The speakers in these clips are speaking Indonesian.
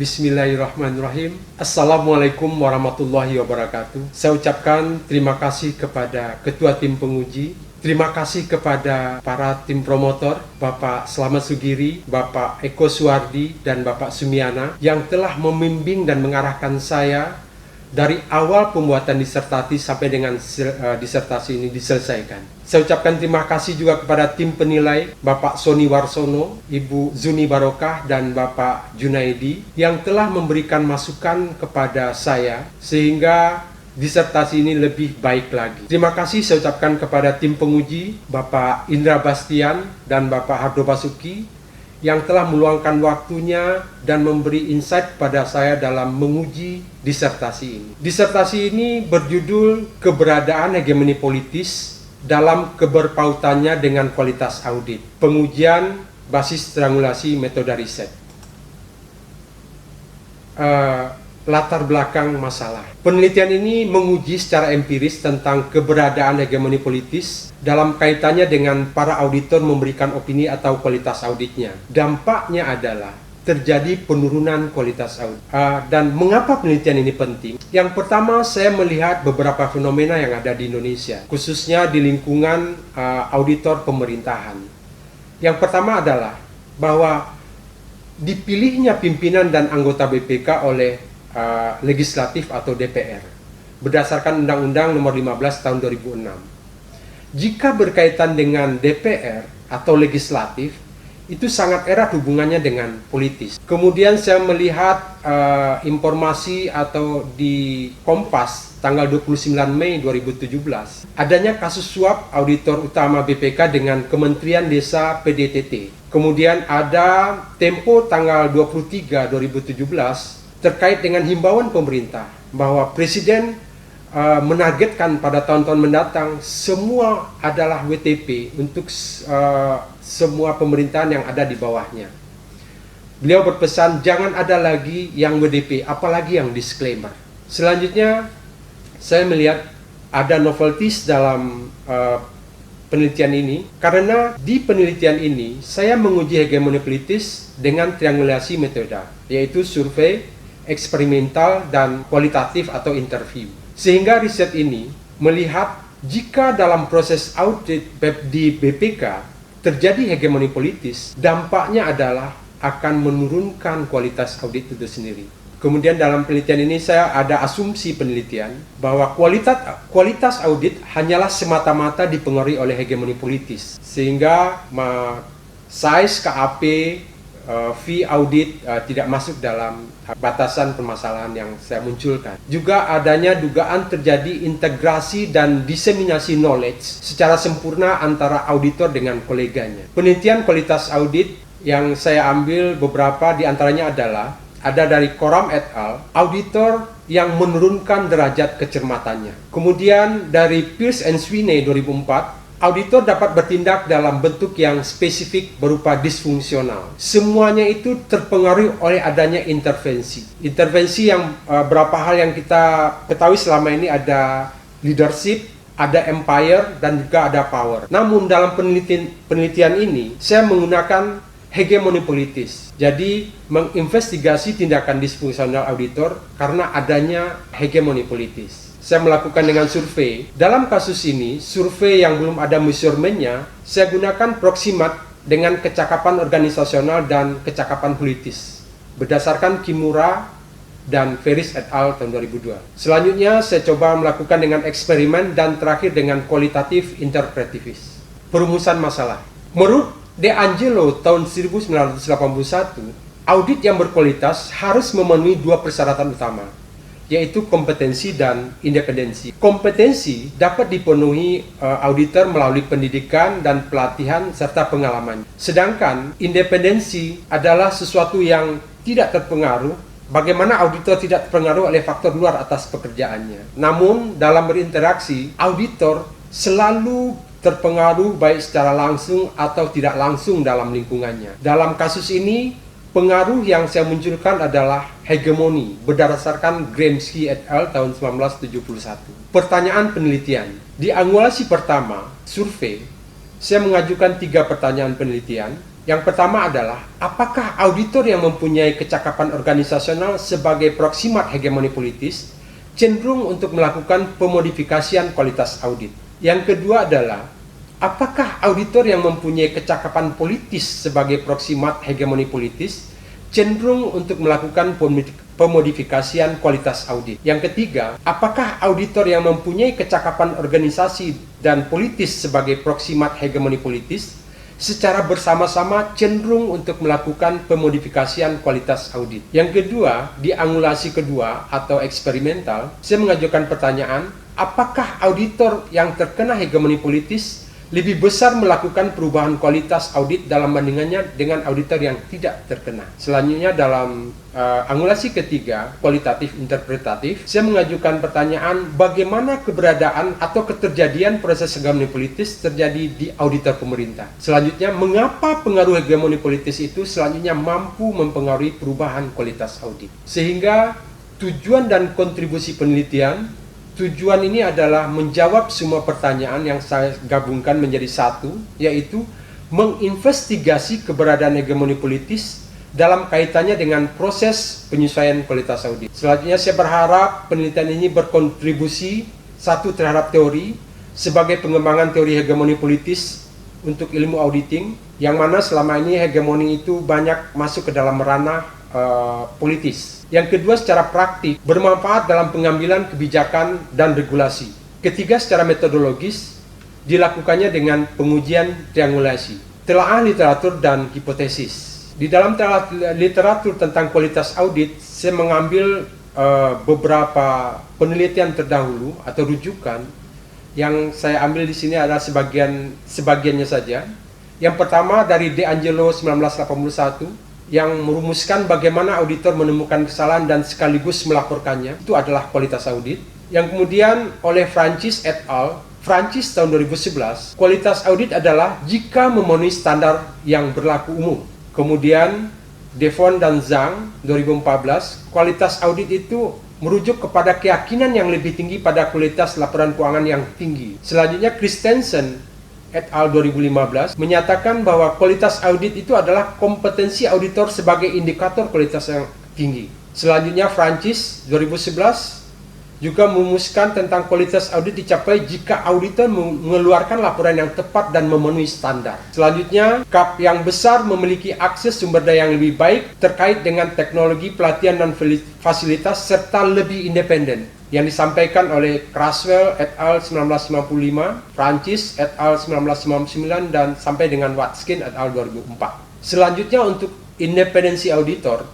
Bismillahirrahmanirrahim. Assalamualaikum warahmatullahi wabarakatuh. Saya ucapkan terima kasih kepada Ketua Tim Penguji, terima kasih kepada para tim promotor, Bapak Slamet Sugiri, Bapak Eko Suwardi, dan Bapak Sumiana yang telah membimbing dan mengarahkan saya dari awal pembuatan disertasi sampai dengan disertasi ini diselesaikan. Saya ucapkan terima kasih juga kepada tim penilai, Bapak Sony Warsono, Ibu Zuni Barokah, dan Bapak Junaidi yang telah memberikan masukan kepada saya sehingga disertasi ini lebih baik lagi. Terima kasih saya ucapkan kepada tim penguji, Bapak Indra Bastian dan Bapak Hardo Basuki yang telah meluangkan waktunya dan memberi insight kepada saya dalam menguji disertasi ini. Disertasi ini berjudul Keberadaan Hegemoni Politis dalam keberpautannya dengan kualitas audit. Pengujian basis triangulasi metode riset. Latar belakang masalah. Penelitian ini menguji secara empiris tentang keberadaan hegemoni politis dalam kaitannya dengan para auditor memberikan opini atau kualitas auditnya. Dampaknya adalah terjadi penurunan kualitas audit. Dan mengapa penelitian ini penting? Yang pertama, saya melihat beberapa fenomena yang ada di Indonesia, khususnya di lingkungan auditor pemerintahan. Yang pertama adalah bahwa dipilihnya pimpinan dan anggota BPK oleh legislatif atau DPR berdasarkan Undang-Undang Nomor 15 Tahun 2006. Jika berkaitan dengan DPR atau legislatif, itu sangat erat hubungannya dengan politis. Kemudian saya melihat informasi atau di Kompas tanggal 29 Mei 2017 adanya kasus suap auditor utama BPK dengan Kementerian Desa PDTT. Kemudian ada Tempo tanggal 23 2017 terkait dengan himbauan pemerintah bahwa Presiden menargetkan pada tahun-tahun mendatang semua adalah WTP untuk semua pemerintahan yang ada di bawahnya. Beliau berpesan jangan ada lagi yang WDP, apalagi yang disclaimer. Selanjutnya saya melihat ada novelties dalam penelitian ini, karena di penelitian ini saya menguji hegemoni politis dengan triangulasi metode, yaitu survei, eksperimental, dan kualitatif atau interview. Sehingga riset ini melihat jika dalam proses audit di BPK terjadi hegemoni politis, dampaknya adalah akan menurunkan kualitas audit itu sendiri. Kemudian dalam penelitian ini saya ada asumsi penelitian bahwa kualitas audit hanyalah semata-mata dipengaruhi oleh hegemoni politis. Sehingga size KAP, fee audit tidak masuk dalam batasan permasalahan yang saya munculkan. Juga adanya dugaan terjadi integrasi dan diseminasi knowledge secara sempurna antara auditor dengan koleganya. Penelitian kualitas audit yang saya ambil beberapa diantaranya adalah ada dari Coram et al. Auditor yang menurunkan derajat kecermatannya. Kemudian dari Pierce and Sweeney 2004, auditor dapat bertindak dalam bentuk yang spesifik berupa disfungsional. Semuanya itu terpengaruh oleh adanya intervensi. Intervensi yang berapa hal yang kita ketahui selama ini ada leadership, ada empire, dan juga ada power. Namun dalam penelitian ini, saya menggunakan hegemoni politis. Jadi menginvestigasi tindakan disfungsional auditor karena adanya hegemoni politis. Saya melakukan dengan survei. Dalam kasus ini, survei yang belum ada measurementnya, saya gunakan proximat dengan kecakapan organisasional dan kecakapan politis berdasarkan Kimura dan Ferris et al. Tahun 2002. Selanjutnya, saya coba melakukan dengan eksperimen dan terakhir dengan kualitatif interpretivis. Perumusan masalah. Menurut De Angelo tahun 1981, audit yang berkualitas harus memenuhi dua persyaratan utama, yaitu kompetensi dan independensi. Kompetensi dapat dipenuhi auditor melalui pendidikan dan pelatihan serta pengalaman. Sedangkan independensi adalah sesuatu yang tidak terpengaruh. Bagaimana auditor tidak terpengaruh oleh faktor luar atas pekerjaannya. Namun dalam berinteraksi, auditor selalu terpengaruh baik secara langsung atau tidak langsung dalam lingkungannya. Dalam kasus ini, pengaruh yang saya munculkan adalah hegemoni berdasarkan Gramsci et al. Tahun 1971. Pertanyaan penelitian. Di angulasi pertama, survei, saya mengajukan 3 pertanyaan penelitian Yang pertama adalah, apakah auditor yang mempunyai kecakapan organisasional sebagai proksimat hegemoni politis cenderung untuk melakukan pemodifikasian kualitas audit? Yang kedua adalah, apakah auditor yang mempunyai kecakapan politis sebagai proksimat hegemoni politis cenderung untuk melakukan pemodifikasian kualitas audit? Yang ketiga, apakah auditor yang mempunyai kecakapan organisasi dan politis sebagai proksimat hegemoni politis secara bersama-sama cenderung untuk melakukan pemodifikasian kualitas audit? Yang kedua, di angulasi kedua atau eksperimental, saya mengajukan pertanyaan, apakah auditor yang terkena hegemoni politis lebih besar melakukan perubahan kualitas audit dalam bandingannya dengan auditor yang tidak terkena? Selanjutnya dalam angulasi ketiga, kualitatif interpretatif, saya mengajukan pertanyaan bagaimana keberadaan atau keterjadian proses hegemoni politis terjadi di auditor pemerintah. Selanjutnya, mengapa pengaruh hegemoni politis itu selanjutnya mampu mempengaruhi perubahan kualitas audit. Sehingga tujuan dan kontribusi penelitian, tujuan ini adalah menjawab semua pertanyaan yang saya gabungkan menjadi satu, yaitu menginvestigasi keberadaan hegemoni politis dalam kaitannya dengan proses penyesuaian kualitas audit. Selanjutnya saya berharap penelitian ini berkontribusi satu terhadap teori sebagai pengembangan teori hegemoni politis untuk ilmu auditing, yang mana selama ini hegemoni itu banyak masuk ke dalam ranah politis. Yang kedua, secara praktik bermanfaat dalam pengambilan kebijakan dan regulasi. Ketiga, secara metodologis dilakukannya dengan pengujian triangulasi, telaah literatur dan hipotesis. Di dalam literatur tentang kualitas audit, saya mengambil beberapa penelitian terdahulu atau rujukan. Yang saya ambil di sini adalah sebagiannya saja. Yang pertama dari De Angelo 1981 yang merumuskan bagaimana auditor menemukan kesalahan dan sekaligus melaporkannya. Itu adalah kualitas audit. Yang kemudian oleh Francis et al. Francis tahun 2011, kualitas audit adalah jika memenuhi standar yang berlaku umum. Kemudian Devon dan Zhang 2014, kualitas audit itu merujuk kepada keyakinan yang lebih tinggi pada kualitas laporan keuangan yang tinggi. Selanjutnya Christensen et al. 2015 menyatakan bahwa kualitas audit itu adalah kompetensi auditor sebagai indikator kualitas yang tinggi. Selanjutnya Francis 2011 juga merumuskan tentang kualitas audit dicapai jika auditor mengeluarkan laporan yang tepat dan memenuhi standar. Selanjutnya, KAP yang besar memiliki akses sumber daya yang lebih baik terkait dengan teknologi pelatihan dan fasilitas serta lebih independen, yang disampaikan oleh Craswell et al. 1955, Francis et al. 1999, dan sampai dengan Watkin et al. 2004. Selanjutnya untuk independensi auditor,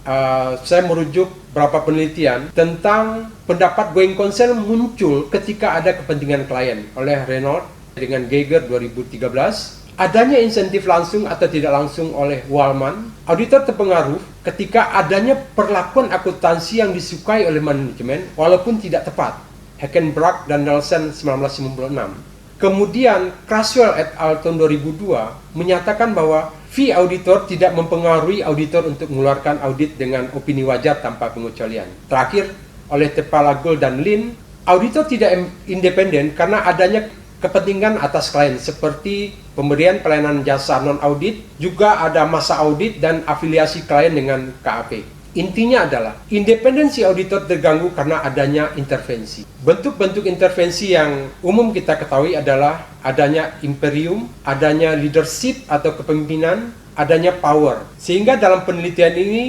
saya merujuk beberapa penelitian tentang pendapat going concern muncul ketika ada kepentingan klien oleh Renault dengan Geiger 2013. Adanya insentif langsung atau tidak langsung oleh Wallman, auditor terpengaruh ketika adanya perlakuan akuntansi yang disukai oleh manajemen walaupun tidak tepat. Heckenbrock dan Nelson 1996. Kemudian Craswell et al. Tahun 2002 menyatakan bahwa fee auditor tidak mempengaruhi auditor untuk mengeluarkan audit dengan opini wajar tanpa pengecualian. Terakhir, oleh Tepalagul dan Lin, auditor tidak independen karena adanya kepentingan atas klien seperti pemberian pelayanan jasa non-audit, juga ada masa audit dan afiliasi klien dengan KAP. Intinya adalah independensi auditor terganggu karena adanya intervensi. Bentuk-bentuk intervensi yang umum kita ketahui adalah adanya imperium, adanya leadership atau kepemimpinan, adanya power. Sehingga dalam penelitian ini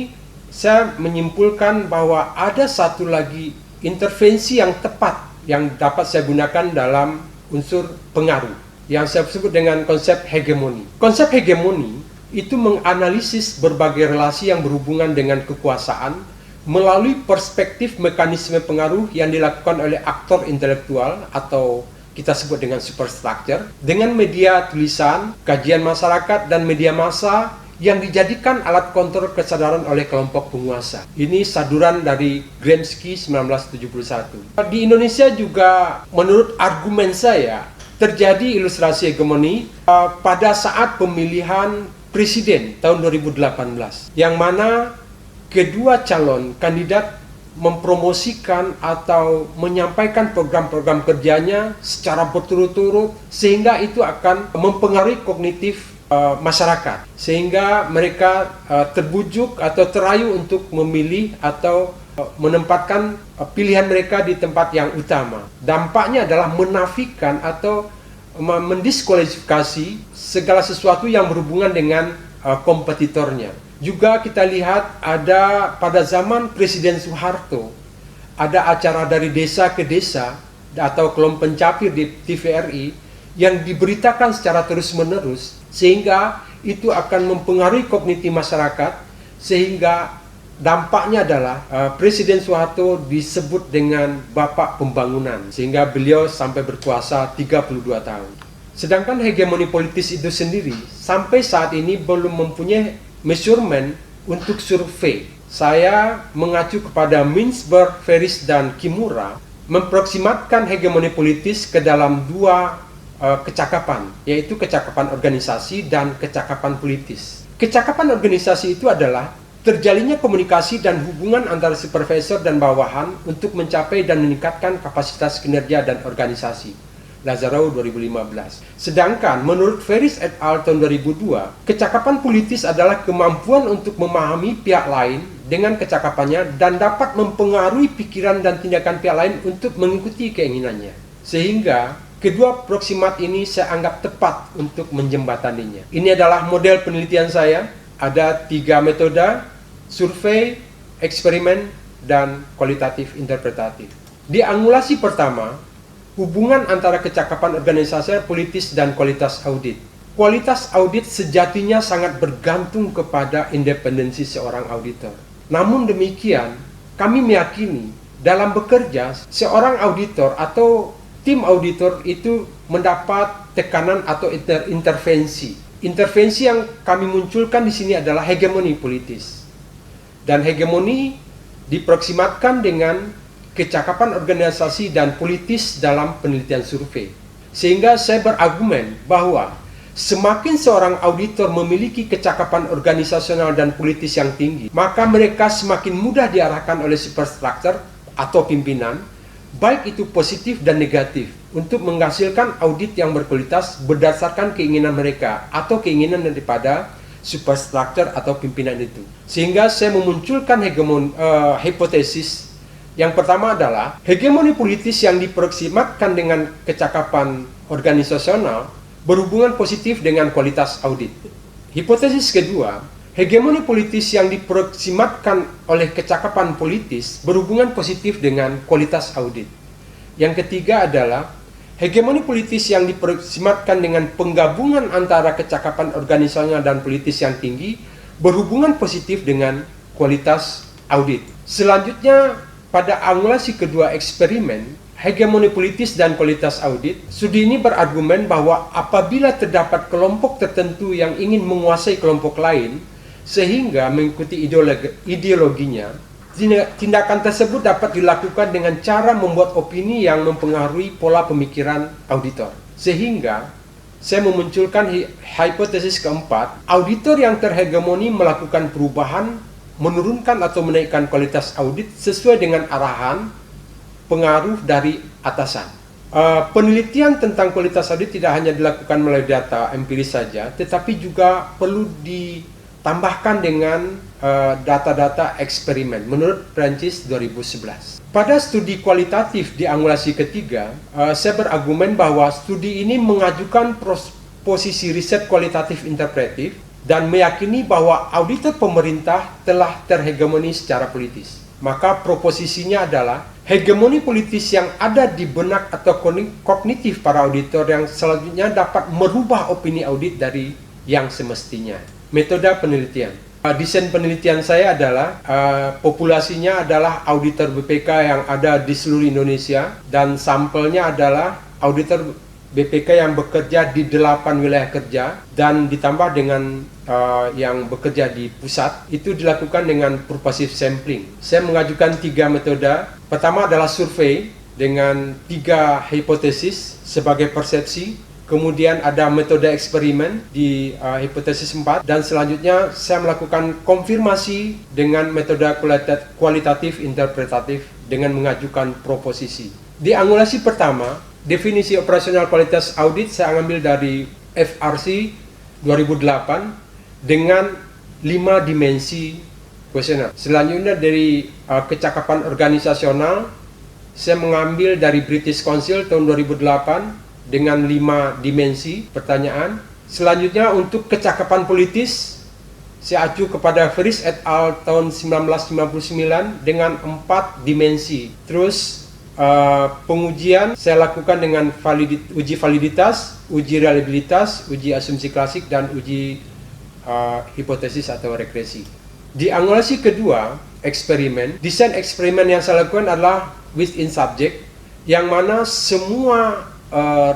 saya menyimpulkan bahwa ada satu lagi intervensi yang tepat yang dapat saya gunakan dalam unsur pengaruh yang saya sebut dengan konsep hegemoni. Konsep hegemoni itu menganalisis berbagai relasi yang berhubungan dengan kekuasaan melalui perspektif mekanisme pengaruh yang dilakukan oleh aktor intelektual atau kita sebut dengan superstructure, dengan media tulisan, kajian masyarakat, dan media massa yang dijadikan alat kontrol kesadaran oleh kelompok penguasa. Ini saduran dari Gramsci 1971. Di Indonesia juga menurut argumen saya terjadi ilustrasi hegemoni pada saat pemilihan presiden tahun 2018, yang mana kedua calon kandidat mempromosikan atau menyampaikan program-program kerjanya secara berturut-turut, sehingga itu akan mempengaruhi kognitif masyarakat, sehingga mereka terbujuk atau terayu untuk memilih atau menempatkan pilihan mereka di tempat yang utama. Dampaknya adalah menafikan atau mendiskualifikasi segala sesuatu yang berhubungan dengan kompetitornya. Juga kita lihat ada pada zaman Presiden Soeharto, ada acara dari desa ke desa atau kelompok pencapir di TVRI yang diberitakan secara terus-menerus, sehingga itu akan mempengaruhi kognisi masyarakat, sehingga dampaknya adalah Presiden Soeharto disebut dengan Bapak Pembangunan, sehingga beliau sampai berkuasa 32 tahun. Sedangkan hegemoni politis itu sendiri sampai saat ini belum mempunyai measurement untuk survei. Saya mengacu kepada Mintzberg, Ferris, dan Kimura memproksimatkan hegemoni politis ke dalam dua kecakapan, yaitu kecakapan organisasi dan kecakapan politis. Kecakapan organisasi itu adalah terjalinnya komunikasi dan hubungan antara supervisor dan bawahan untuk mencapai dan meningkatkan kapasitas kinerja dan organisasi. Lazarou 2015. Sedangkan menurut Ferris et al. Tahun 2002, kecakapan politis adalah kemampuan untuk memahami pihak lain dengan kecakapannya dan dapat mempengaruhi pikiran dan tindakan pihak lain untuk mengikuti keinginannya. Sehingga kedua proksimat ini saya anggap tepat untuk menjembataninya. Ini adalah model penelitian saya. Ada 3 metode: survei, eksperimen, dan kualitatif interpretatif. Di angulasi pertama, hubungan antara kecakapan organisasi politis dan kualitas audit. Kualitas audit sejatinya sangat bergantung kepada independensi seorang auditor. Namun demikian, kami meyakini dalam bekerja, seorang auditor atau tim auditor itu mendapat tekanan atau intervensi. Intervensi yang kami munculkan di sini adalah hegemoni politis. Dan hegemoni diproksimatkan dengan kecakapan organisasi dan politis dalam penelitian survei. Sehingga saya berargumen bahwa semakin seorang auditor memiliki kecakapan organisasional dan politis yang tinggi, maka mereka semakin mudah diarahkan oleh superstructure atau pimpinan, baik itu positif dan negatif, untuk menghasilkan audit yang berkualitas berdasarkan keinginan mereka atau keinginan daripada superstructure atau pimpinan itu. Sehingga saya memunculkan hipotesis. Yang pertama adalah hegemoni politis yang diproksimatkan dengan kecakapan organisasional berhubungan positif dengan kualitas audit. Hipotesis kedua, hegemoni politis yang diproksimatkan oleh kecakapan politis berhubungan positif dengan kualitas audit. Yang ketiga adalah hegemoni politis yang diproksimatkan dengan penggabungan antara kecakapan organisasional dan politis yang tinggi berhubungan positif dengan kualitas audit. Selanjutnya, pada angulasi kedua eksperimen, hegemoni politis dan kualitas audit, studi ini berargumen bahwa apabila terdapat kelompok tertentu yang ingin menguasai kelompok lain sehingga mengikuti ideologinya, tindakan tersebut dapat dilakukan dengan cara membuat opini yang mempengaruhi pola pemikiran auditor. Sehingga saya memunculkan hipotesis keempat, auditor yang terhegemoni melakukan perubahan, menurunkan atau menaikkan kualitas audit sesuai dengan arahan pengaruh dari atasan. Penelitian tentang kualitas audit tidak hanya dilakukan melalui data empiris saja, tetapi juga perlu ditambahkan dengan data-data eksperimen menurut Prancis 2011. Pada studi kualitatif di angulasi ketiga, saya berargumen bahwa studi ini mengajukan posisi riset kualitatif interpretif dan meyakini bahwa auditor pemerintah telah terhegemoni secara politis. Maka proposisinya adalah hegemoni politis yang ada di benak atau kognitif para auditor yang selanjutnya dapat merubah opini audit dari yang semestinya. Metode penelitian. Desain penelitian saya adalah populasinya adalah auditor BPK yang ada di seluruh Indonesia dan sampelnya adalah auditor BPK yang bekerja di 8 wilayah kerja dan ditambah dengan yang bekerja di pusat. Itu dilakukan dengan purposive sampling. Saya mengajukan 3 metode. Pertama adalah survei dengan 3 hipotesis sebagai persepsi. Kemudian ada metode eksperimen di hipotesis 4. Dan selanjutnya saya melakukan konfirmasi dengan metode kualitatif interpretatif dengan mengajukan proposisi. Di angulasi pertama, definisi operasional kualitas audit saya ambil dari FRC 2008 dengan 5 dimensi kuesioner. Selanjutnya dari kecakapan organisasional, saya mengambil dari British Council tahun 2008 dengan 5 dimensi pertanyaan. Selanjutnya untuk kecakapan politis, saya acu kepada Ferris et al. Tahun 1959 dengan 4 dimensi. Terus pengujian saya lakukan dengan uji validitas, uji reliabilitas, uji asumsi klasik, dan uji hipotesis atau regresi. Di angulasi kedua, eksperimen, desain eksperimen yang saya lakukan adalah within subject, yang mana semua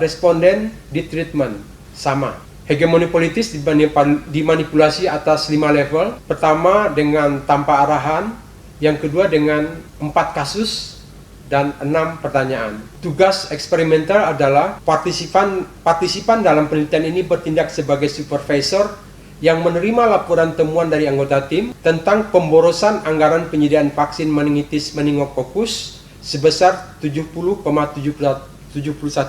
responden di treatment sama. Hegemoni politis dimanipulasi atas 5 level. Pertama dengan tanpa arahan, yang kedua dengan 4 kasus dan 6 pertanyaan. Tugas eksperimental adalah partisipan dalam penelitian ini bertindak sebagai supervisor yang menerima laporan temuan dari anggota tim tentang pemborosan anggaran penyediaan vaksin meningitis meningokokus sebesar 70,71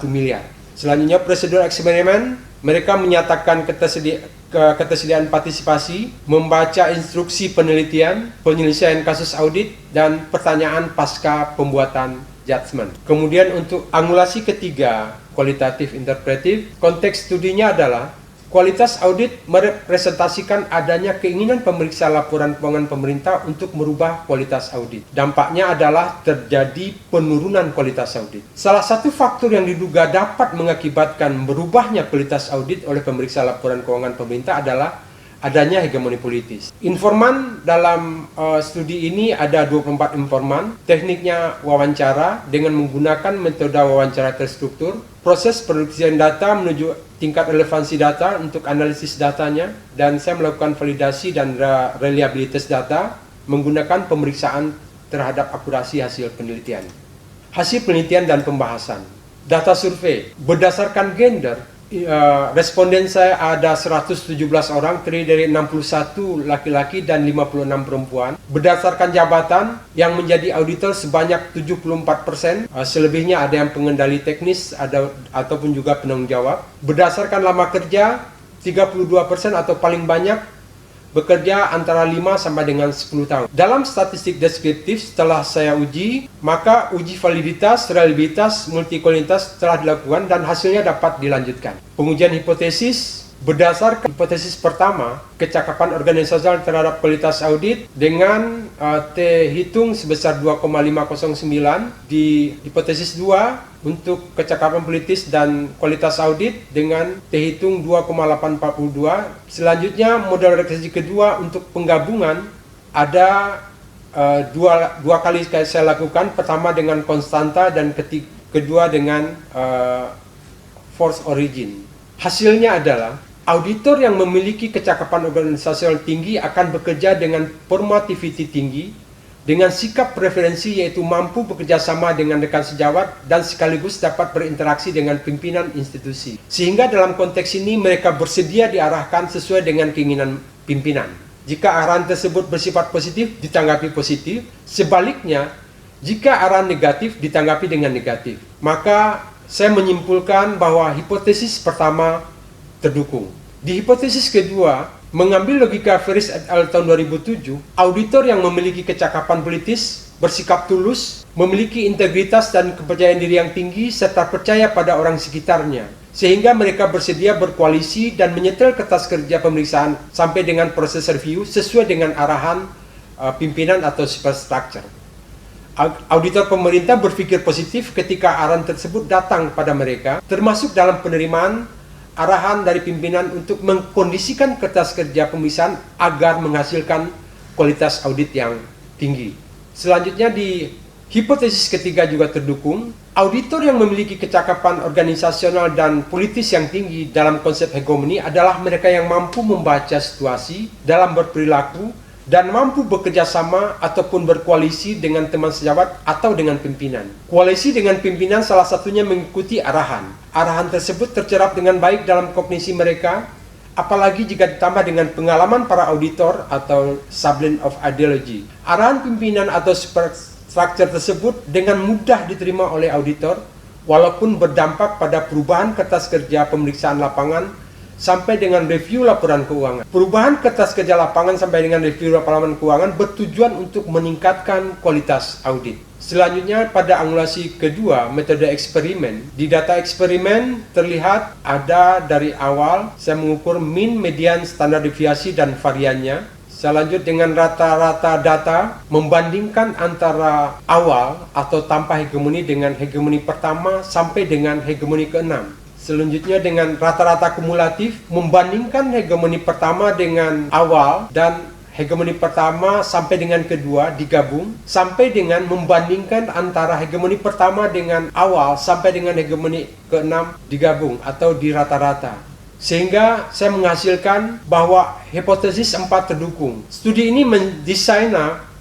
miliar. Selanjutnya prosedur eksperimen, mereka menyatakan ketersediaan partisipasi, membaca instruksi penelitian, penyelesaian kasus audit, dan pertanyaan pasca pembuatan judgement. Kemudian untuk angulasi ketiga, kualitatif interpretif, konteks studinya adalah kualitas audit merepresentasikan adanya keinginan pemeriksa laporan keuangan pemerintah untuk merubah kualitas audit. Dampaknya adalah terjadi penurunan kualitas audit. Salah satu faktor yang diduga dapat mengakibatkan berubahnya kualitas audit oleh pemeriksa laporan keuangan pemerintah adalah adanya hegemoni politis. Informan dalam studi ini ada 24 informan. Tekniknya wawancara dengan menggunakan metode wawancara terstruktur. Proses penelitian data menuju tingkat relevansi data untuk analisis datanya, dan saya melakukan validasi dan reliabilitas data menggunakan pemeriksaan terhadap akurasi hasil penelitian. Hasil penelitian dan pembahasan. Data survei berdasarkan gender. Responden saya ada 117 orang, terdiri dari 61 laki-laki dan 56 perempuan. Berdasarkan jabatan, yang menjadi auditor sebanyak 74%, selebihnya ada yang pengendali teknis ataupun juga penanggung jawab. Berdasarkan lama kerja, 32% atau paling banyak bekerja antara 5 sampai dengan 10 tahun. Dalam statistik deskriptif setelah saya uji, maka uji validitas, reliabilitas, multikualitas telah dilakukan dan hasilnya dapat dilanjutkan. Pengujian hipotesis berdasarkan hipotesis pertama, kecakapan organisasional terhadap kualitas audit dengan T hitung sebesar 2,509. Di hipotesis 2 untuk kecakapan politis dan kualitas audit dengan T hitung 2,842. Selanjutnya model regresi kedua untuk penggabungan ada dua kali saya lakukan. Pertama dengan konstanta dan kedua dengan force origin. Hasilnya adalah auditor yang memiliki kecakapan organisasional tinggi akan bekerja dengan formativity tinggi, dengan sikap preferensi yaitu mampu bekerja sama dengan rekan sejawat dan sekaligus dapat berinteraksi dengan pimpinan institusi. Sehingga dalam konteks ini mereka bersedia diarahkan sesuai dengan keinginan pimpinan. Jika arahan tersebut bersifat positif, ditanggapi positif. Sebaliknya, jika arahan negatif, ditanggapi dengan negatif. Maka saya menyimpulkan bahwa hipotesis pertama terdukung. Di hipotesis kedua, mengambil logika Ferris et al. Tahun 2007, auditor yang memiliki kecakapan politis, bersikap tulus, memiliki integritas dan kepercayaan diri yang tinggi, serta percaya pada orang sekitarnya, sehingga mereka bersedia berkoalisi dan menyetel kertas kerja pemeriksaan sampai dengan proses review sesuai dengan arahan pimpinan atau superstructure. Auditor pemerintah berpikir positif ketika arahan tersebut datang pada mereka, termasuk dalam penerimaan arahan dari pimpinan untuk mengkondisikan kertas kerja pemeriksaan agar menghasilkan kualitas audit yang tinggi. Selanjutnya di hipotesis ketiga juga terdukung. Auditor yang memiliki kecakapan organisasional dan politis yang tinggi dalam konsep hegemoni adalah mereka yang mampu membaca situasi dalam berperilaku dan mampu bekerja sama ataupun berkoalisi dengan teman sejawat atau dengan pimpinan. Koalisi dengan pimpinan salah satunya mengikuti arahan. Arahan tersebut tercerap dengan baik dalam kognisi mereka, apalagi jika ditambah dengan pengalaman para auditor atau sublime of ideology. Arahan pimpinan atau superstructure tersebut dengan mudah diterima oleh auditor, walaupun berdampak pada perubahan kertas kerja pemeriksaan lapangan sampai dengan review laporan keuangan. Perubahan kertas kerja lapangan sampai dengan review laporan keuangan bertujuan untuk meningkatkan kualitas audit. Selanjutnya pada angulasi kedua, metode eksperimen. Di data eksperimen terlihat ada dari awal saya mengukur mean, median, standar deviasi dan variannya. Saya lanjut dengan rata-rata data, membandingkan antara awal atau tanpa hegemoni dengan hegemoni pertama sampai dengan hegemoni ke-6. Selanjutnya dengan rata-rata kumulatif, membandingkan hegemoni pertama dengan awal dan hegemoni pertama sampai dengan kedua digabung, sampai dengan membandingkan antara hegemoni pertama dengan awal sampai dengan hegemoni ke-6 digabung atau di rata-rata. Sehingga saya menghasilkan bahwa hipotesis 4 terdukung. Studi ini mendesain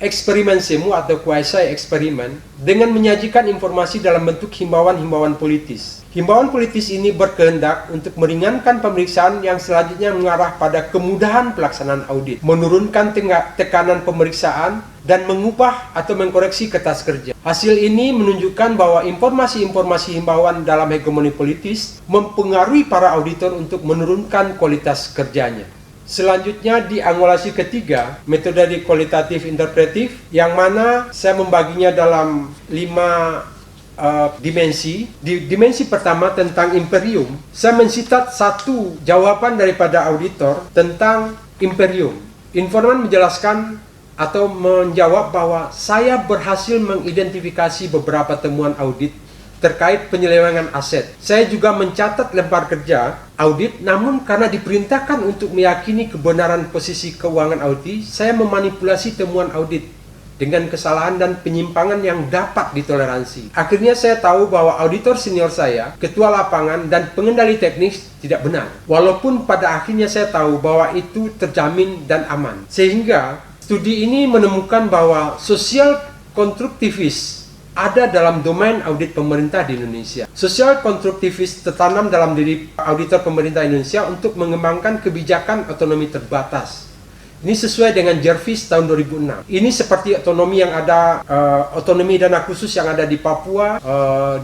eksperimen semu atau quasi eksperimen dengan menyajikan informasi dalam bentuk himbauan-himbauan politis. Himbauan politis ini berkehendak untuk meringankan pemeriksaan yang selanjutnya mengarah pada kemudahan pelaksanaan audit, menurunkan tekanan pemeriksaan, dan mengubah atau mengkoreksi kertas kerja. Hasil ini menunjukkan bahwa informasi-informasi himbauan dalam hegemoni politis mempengaruhi para auditor untuk menurunkan kualitas kerjanya. Selanjutnya di angulasi ketiga, metode kualitatif interpretif, yang mana saya membaginya dalam 5 dimensi. Di dimensi pertama tentang imperium, saya mensitat satu jawaban daripada auditor tentang imperium. Informan menjelaskan atau menjawab bahwa saya berhasil mengidentifikasi beberapa temuan audit terkait penyelewengan aset. Saya juga mencatat lembar kerja audit, namun karena diperintahkan untuk meyakini kebenaran posisi keuangan audit, saya memanipulasi temuan audit dengan kesalahan dan penyimpangan yang dapat ditoleransi. Akhirnya saya tahu bahwa auditor senior saya, ketua lapangan, dan pengendali teknis tidak benar. Walaupun pada akhirnya saya tahu bahwa itu terjamin dan aman. Sehingga studi ini menemukan bahwa sosial konstruktivis ada dalam domain audit pemerintah di Indonesia. Sosial konstruktivis tertanam dalam diri auditor pemerintah Indonesia untuk mengembangkan kebijakan otonomi terbatas. Ini sesuai dengan Jervis tahun 2006. Ini seperti otonomi yang ada, otonomi dana khusus yang ada di Papua,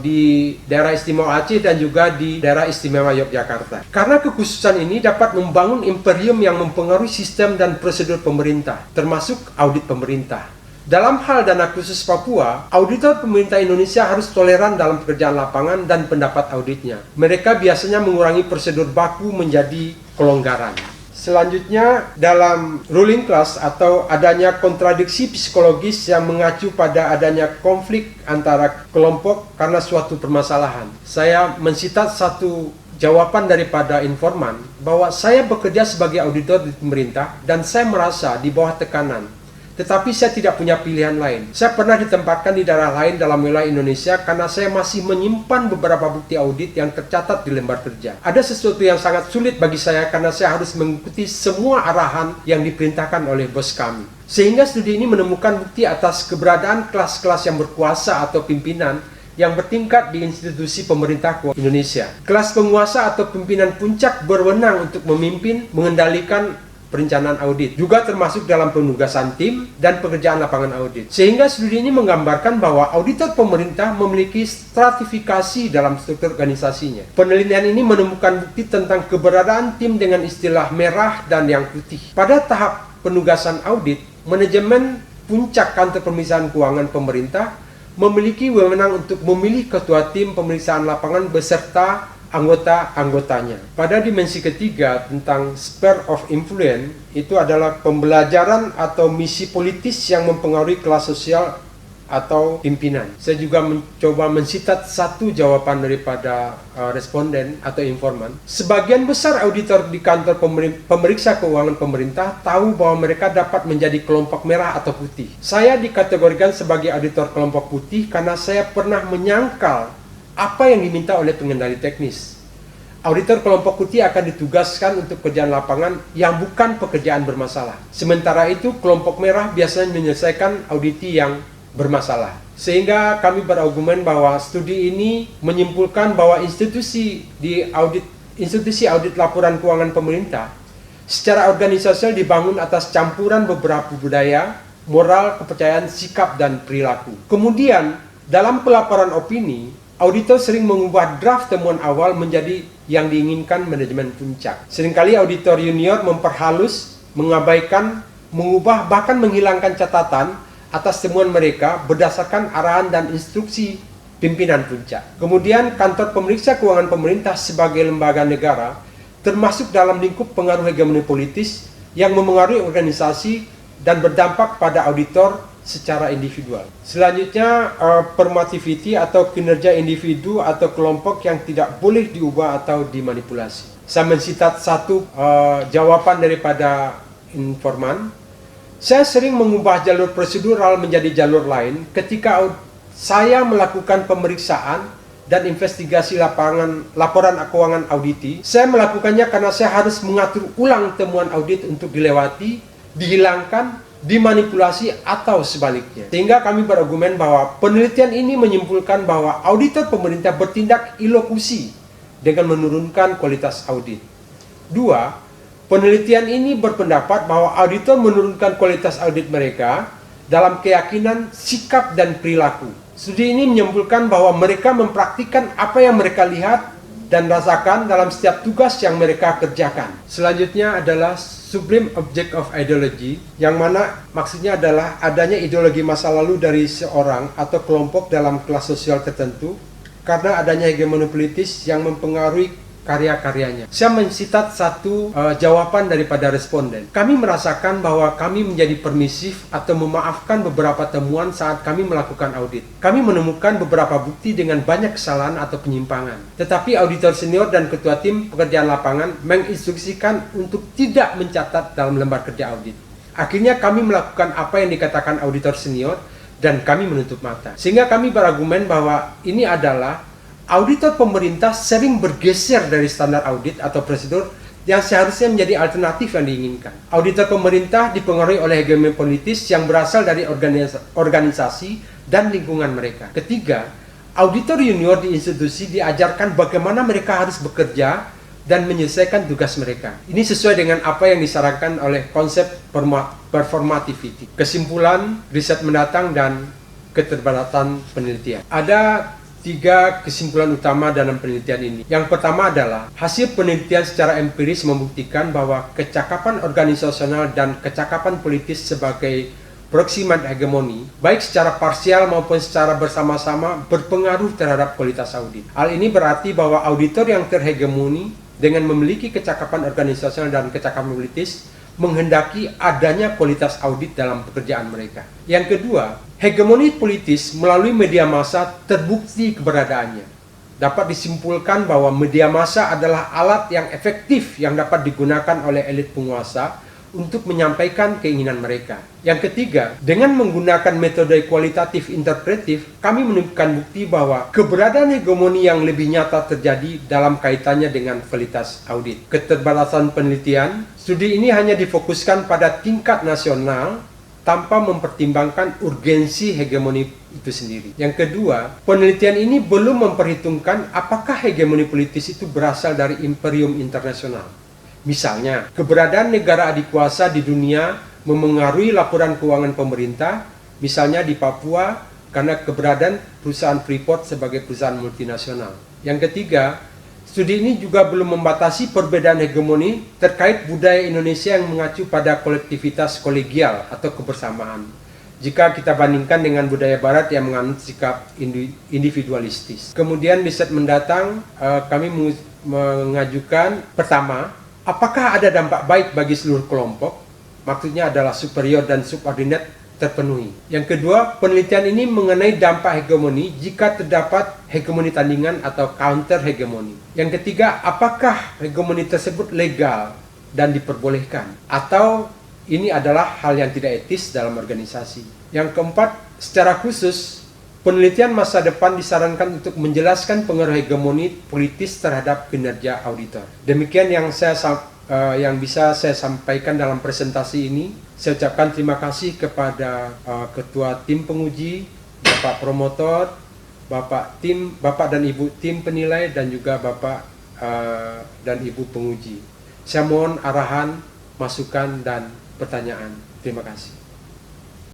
di daerah istimewa Aceh, dan juga di daerah istimewa Yogyakarta. Karena kekhususan ini dapat membangun imperium yang mempengaruhi sistem dan prosedur pemerintah, termasuk audit pemerintah. Dalam hal dana khusus Papua, auditor pemerintah Indonesia harus toleran dalam pekerjaan lapangan dan pendapat auditnya. Mereka biasanya mengurangi prosedur baku menjadi kelonggaran. Selanjutnya, dalam ruling class atau adanya kontradiksi psikologis yang mengacu pada adanya konflik antara kelompok karena suatu permasalahan. Saya mensitat satu jawaban daripada informan bahwa saya bekerja sebagai auditor di pemerintah dan saya merasa di bawah tekanan. Tetapi saya tidak punya pilihan lain. Saya pernah ditempatkan di daerah lain dalam wilayah Indonesia karena saya masih menyimpan beberapa bukti audit yang tercatat di lembar kerja. Ada sesuatu yang sangat sulit bagi saya karena saya harus mengikuti semua arahan yang diperintahkan oleh bos kami. Sehingga studi ini menemukan bukti atas keberadaan kelas-kelas yang berkuasa atau pimpinan yang bertingkat di institusi pemerintah Indonesia. Kelas penguasa atau pimpinan puncak berwenang untuk memimpin, mengendalikan perencanaan audit, juga termasuk dalam penugasan tim dan pekerjaan lapangan audit. Sehingga studi ini menggambarkan bahwa auditor pemerintah memiliki stratifikasi dalam struktur organisasinya. Penelitian ini menemukan bukti tentang keberadaan tim dengan istilah merah dan yang putih. Pada tahap penugasan audit, manajemen puncak kantor pemeriksaan keuangan pemerintah memiliki wewenang untuk memilih ketua tim pemeriksaan lapangan beserta anggota-anggotanya. Pada dimensi ketiga tentang sphere of influence, itu adalah pembelajaran atau misi politis yang mempengaruhi kelas sosial atau pimpinan. Saya juga mencoba mensitat satu jawaban daripada responden atau informan. Sebagian besar auditor di kantor pemeriksa keuangan pemerintah tahu bahwa mereka dapat menjadi kelompok merah atau putih. Saya dikategorikan sebagai auditor kelompok putih karena saya pernah menyangkal apa yang diminta oleh pengendali teknis. Auditor kelompok putih akan ditugaskan untuk pekerjaan lapangan yang bukan pekerjaan bermasalah. Sementara itu, kelompok merah biasanya menyelesaikan auditi yang bermasalah. Sehingga kami berargumen bahwa studi ini menyimpulkan bahwa institusi audit laporan keuangan pemerintah secara organisasial dibangun atas campuran beberapa budaya, moral, kepercayaan, sikap, dan perilaku. Kemudian, dalam pelaporan opini, auditor sering mengubah draft temuan awal menjadi yang diinginkan manajemen Puncak. Seringkali auditor junior memperhalus, mengabaikan, mengubah, bahkan menghilangkan catatan atas temuan mereka berdasarkan arahan dan instruksi pimpinan Puncak. Kemudian kantor pemeriksa keuangan pemerintah sebagai lembaga negara termasuk dalam lingkup pengaruh hegemoni politis yang memengaruhi organisasi dan berdampak pada auditor secara individual. Selanjutnya, performativity atau kinerja individu atau kelompok yang tidak boleh diubah atau dimanipulasi. Saya mensitat satu jawaban daripada informan. Saya sering mengubah jalur prosedural menjadi jalur lain ketika saya melakukan pemeriksaan dan investigasi laporan keuangan auditi. Saya melakukannya karena saya harus mengatur ulang temuan audit untuk dilewati, dihilangkan, dimanipulasi atau sebaliknya. Sehingga kami berargumen bahwa penelitian ini menyimpulkan bahwa auditor pemerintah bertindak ilokusi dengan menurunkan kualitas audit. 2. Penelitian ini berpendapat bahwa auditor menurunkan kualitas audit mereka dalam keyakinan, sikap, dan perilaku. Studi ini menyimpulkan bahwa mereka mempraktikkan apa yang mereka lihat dan rasakan dalam setiap tugas yang mereka kerjakan. Selanjutnya adalah sublime object of ideology, yang mana maksudnya adalah adanya ideologi masa lalu dari seorang atau kelompok dalam kelas sosial tertentu karena adanya hegemoni politis yang mempengaruhi karya-karyanya. Saya mensitat satu jawaban daripada responden. Kami merasakan bahwa kami menjadi permisif atau memaafkan beberapa temuan saat kami melakukan audit. Kami menemukan beberapa bukti dengan banyak kesalahan atau penyimpangan. Tetapi auditor senior dan ketua tim pekerjaan lapangan menginstruksikan untuk tidak mencatat dalam lembar kerja audit. Akhirnya kami melakukan apa yang dikatakan auditor senior dan kami menutup mata. Sehingga kami berargumen bahwa ini adalah auditor pemerintah sering bergeser dari standar audit atau prosedur yang seharusnya menjadi alternatif yang diinginkan. Auditor pemerintah dipengaruhi oleh hegemoni politis yang berasal dari organisasi dan lingkungan mereka. Ketiga, auditor junior di institusi diajarkan bagaimana mereka harus bekerja dan menyelesaikan tugas mereka. Ini sesuai dengan apa yang disarankan oleh konsep performativity. Kesimpulan, riset mendatang, dan keterbatasan penelitian. Ada 3 kesimpulan utama dalam penelitian ini. Yang pertama adalah hasil penelitian secara empiris membuktikan bahwa kecakapan organisasional dan kecakapan politis sebagai proximal hegemoni, baik secara parsial maupun secara bersama-sama, berpengaruh terhadap kualitas audit. Hal ini berarti bahwa auditor yang terhegemoni dengan memiliki kecakapan organisasional dan kecakapan politis menghendaki adanya kualitas audit dalam pekerjaan mereka. Yang kedua, hegemoni politis melalui media massa terbukti keberadaannya. Dapat disimpulkan bahwa media massa adalah alat yang efektif yang dapat digunakan oleh elit penguasa untuk menyampaikan keinginan mereka. Yang ketiga, dengan menggunakan metode kualitatif interpretif, kami menemukan bukti bahwa keberadaan hegemoni yang lebih nyata terjadi dalam kaitannya dengan kualitas audit. Keterbatasan penelitian, studi ini hanya difokuskan pada tingkat nasional tanpa mempertimbangkan urgensi hegemoni itu sendiri. Yang kedua, penelitian ini belum memperhitungkan apakah hegemoni politis itu berasal dari imperium internasional. Misalnya, keberadaan negara adikuasa di dunia memengaruhi laporan keuangan pemerintah, misalnya di Papua, karena keberadaan perusahaan Freeport sebagai perusahaan multinasional. Yang ketiga, studi ini juga belum membatasi perbedaan hegemoni terkait budaya Indonesia yang mengacu pada kolektivitas kolegial atau kebersamaan. Jika kita bandingkan dengan budaya Barat yang menganut sikap individualistis. Kemudian di set mendatang, kami mengajukan pertama, apakah ada dampak baik bagi seluruh kelompok? Maksudnya adalah superior dan subordinat terpenuhi. Yang kedua, penelitian ini mengenai dampak hegemoni jika terdapat hegemoni tandingan atau counter hegemoni. Yang ketiga, apakah hegemoni tersebut legal dan diperbolehkan? Atau ini adalah hal yang tidak etis dalam organisasi. Yang keempat, secara khusus, penelitian masa depan disarankan untuk menjelaskan pengaruh hegemoni politis terhadap kinerja auditor. Demikian yang bisa saya sampaikan dalam presentasi ini. Saya ucapkan terima kasih kepada Ketua Tim Penguji, Bapak Promotor, Bapak dan Ibu Tim Penilai, dan juga Bapak dan Ibu Penguji. Saya mohon arahan, masukan, dan pertanyaan. Terima kasih.